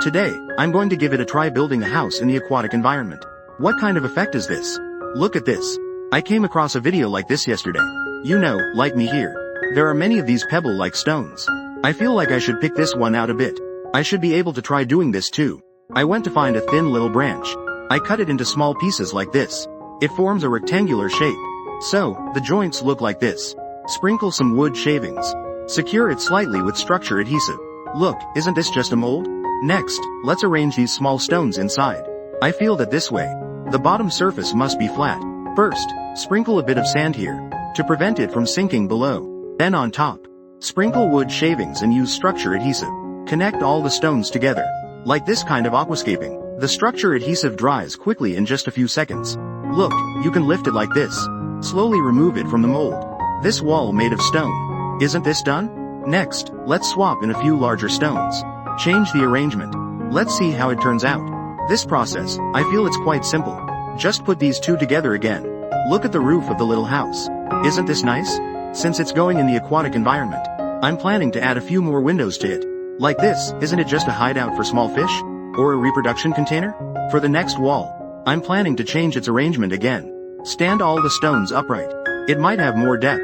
Today, I'm going to give it a try building a house in the aquatic environment. What kind of effect is this? Look at this. I came across a video like this yesterday. You know, like me here. There are many of these pebble-like stones. I feel like I should pick this one out a bit. I should be able to try doing this too. I went to find a thin little branch. I cut it into small pieces like this. It forms a rectangular shape. So, the joints look like this. Sprinkle some wood shavings. Secure it slightly with structure adhesive. Look, isn't this just a mold? Next, let's arrange these small stones inside. I feel that this way. The bottom surface must be flat. First, sprinkle a bit of sand here, to prevent it from sinking below. Then on top, sprinkle wood shavings and use structure adhesive. Connect all the stones together. Like this kind of aquascaping. The structure adhesive dries quickly in just a few seconds. Look, you can lift it like this. Slowly remove it from the mold. This wall made of stone. Isn't this done? Next, let's swap in a few larger stones. Change the arrangement. Let's see how it turns out. This process, I feel it's quite simple. Just put these two together again. Look at the roof of the little house. Isn't this nice? Since it's going in the aquatic environment, I'm planning to add a few more windows to it. Like this, isn't it just a hideout for small fish? Or a reproduction container? For the next wall, I'm planning to change its arrangement again. Stand all the stones upright. It might have more depth.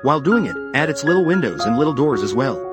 While doing it, add its little windows and little doors as well.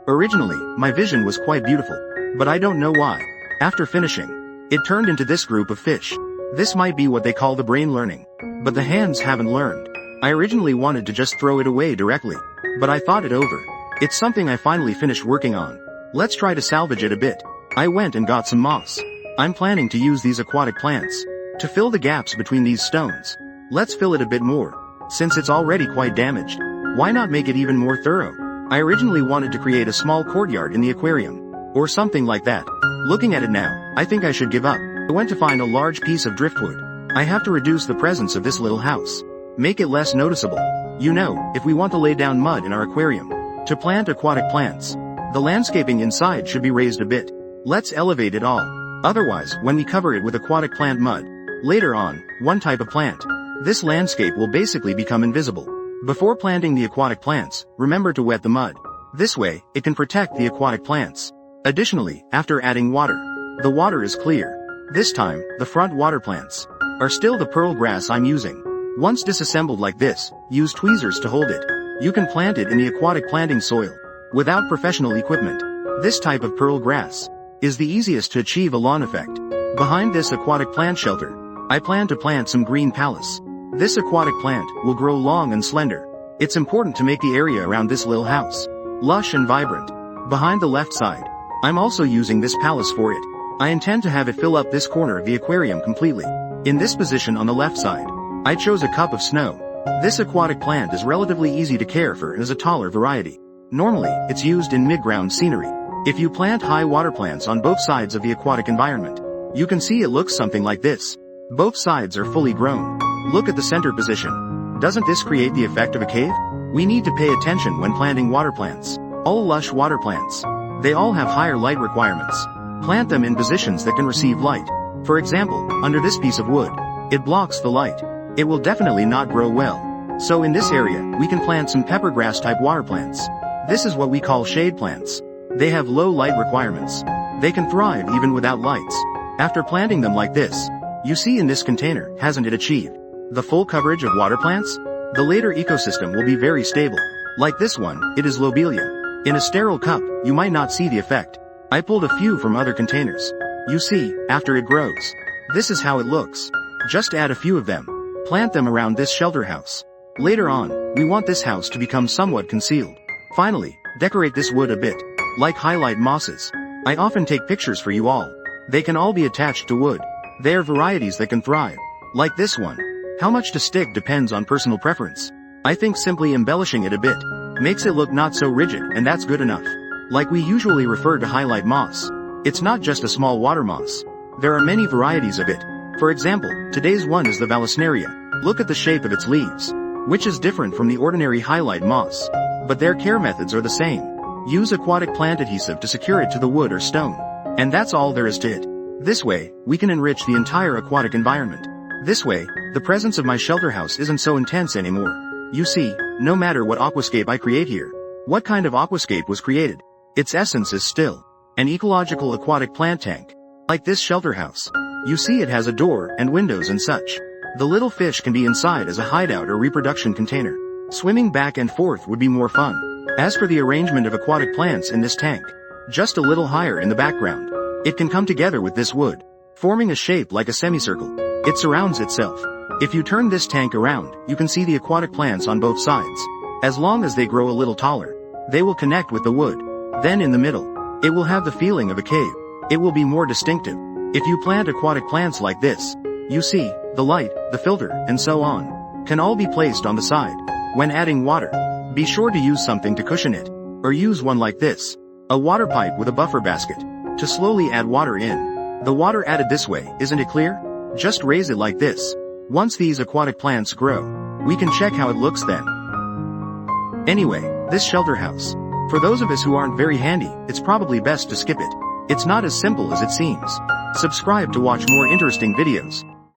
Originally, my vision was quite beautiful. But I don't know why. After finishing, it turned into this group of fish. This might be what they call the brain learning. But the hands haven't learned. I originally wanted to just throw it away directly. But I thought it over. It's something I finally finished working on. Let's try to salvage it a bit. I went and got some moss. I'm planning to use these aquatic plants to fill the gaps between these stones. Let's fill it a bit more. Since it's already quite damaged, why not make it even more thorough? I originally wanted to create a small courtyard in the aquarium, or something like that. Looking at it now, I think I should give up. I went to find a large piece of driftwood. I have to reduce the presence of this little house. Make it less noticeable. You know, if we want to lay down mud in our aquarium to plant aquatic plants, the landscaping inside should be raised a bit. Let's elevate it all. Otherwise, when we cover it with aquatic plant mud, later on, one type of plant, this landscape will basically become invisible. Before planting the aquatic plants, remember to wet the mud. This way, it can protect the aquatic plants. Additionally, after adding water, the water is clear. This time, the front water plants are still the pearl grass I'm using. Once disassembled like this, use tweezers to hold it. You can plant it in the aquatic planting soil without professional equipment. This type of pearl grass is the easiest to achieve a lawn effect. Behind this aquatic plant shelter, I plan to plant some green pallas. This aquatic plant will grow long and slender. It's important to make the area around this little house lush and vibrant. Behind the left side, I'm also using this pallas for it. I intend to have it fill up this corner of the aquarium completely. In this position on the left side, I chose a cup of snow. This aquatic plant is relatively easy to care for and is a taller variety. Normally, it's used in mid-ground scenery. If you plant high water plants on both sides of the aquatic environment, you can see it looks something like this. Both sides are fully grown. Look at the center position. Doesn't this create the effect of a cave? We need to pay attention when planting water plants. All lush water plants, they all have higher light requirements. Plant them in positions that can receive light. For example, under this piece of wood, it blocks the light. It will definitely not grow well. So in this area, we can plant some peppergrass type water plants. This is what we call shade plants. They have low light requirements. They can thrive even without lights. After planting them like this, you see in this container, hasn't it achieved the full coverage of water plants? The later ecosystem will be very stable. Like this one, it is lobelia. In a sterile cup, you might not see the effect. I pulled a few from other containers. You see, after it grows, this is how it looks. Just add a few of them. Plant them around this shelter house. Later on, we want this house to become somewhat concealed. Finally, decorate this wood a bit, like highlight mosses. I often take pictures for you all. They can all be attached to wood. They are varieties that can thrive. Like this one. How much to stick depends on personal preference. I think simply embellishing it a bit makes it look not so rigid, and that's good enough. Like we usually refer to highlight moss. It's not just a small water moss. There are many varieties of it. For example, today's one is the Vallisneria. Look at the shape of its leaves, which is different from the ordinary highlight moss. But their care methods are the same. Use aquatic plant adhesive to secure it to the wood or stone. And that's all there is to it. This way, we can enrich the entire aquatic environment. This way, the presence of my shelter house isn't so intense anymore. You see, no matter what aquascape I create here, what kind of aquascape was created, Its essence is still an ecological aquatic plant tank. Like this shelter house. You see it has a door and windows and such. The little fish can be inside as a hideout or reproduction container. Swimming back and forth would be more fun. As for the arrangement of aquatic plants in this tank, just a little higher in the background, it can come together with this wood, forming a shape like a semicircle. It surrounds itself. If you turn this tank around, you can see the aquatic plants on both sides. As long as they grow a little taller, they will connect with the wood. Then in the middle, it will have the feeling of a cave. It will be more distinctive. If you plant aquatic plants like this, you see, the light, the filter, and so on, can all be placed on the side. When adding water, be sure to use something to cushion it, or use one like this, a water pipe with a buffer basket, to slowly add water in. The water added this way, isn't it clear? Just raise it like this. Once these aquatic plants grow, we can check how it looks then. Anyway, this shelter house. For those of us who aren't very handy, it's probably best to skip it. It's not as simple as it seems. Subscribe to watch more interesting videos.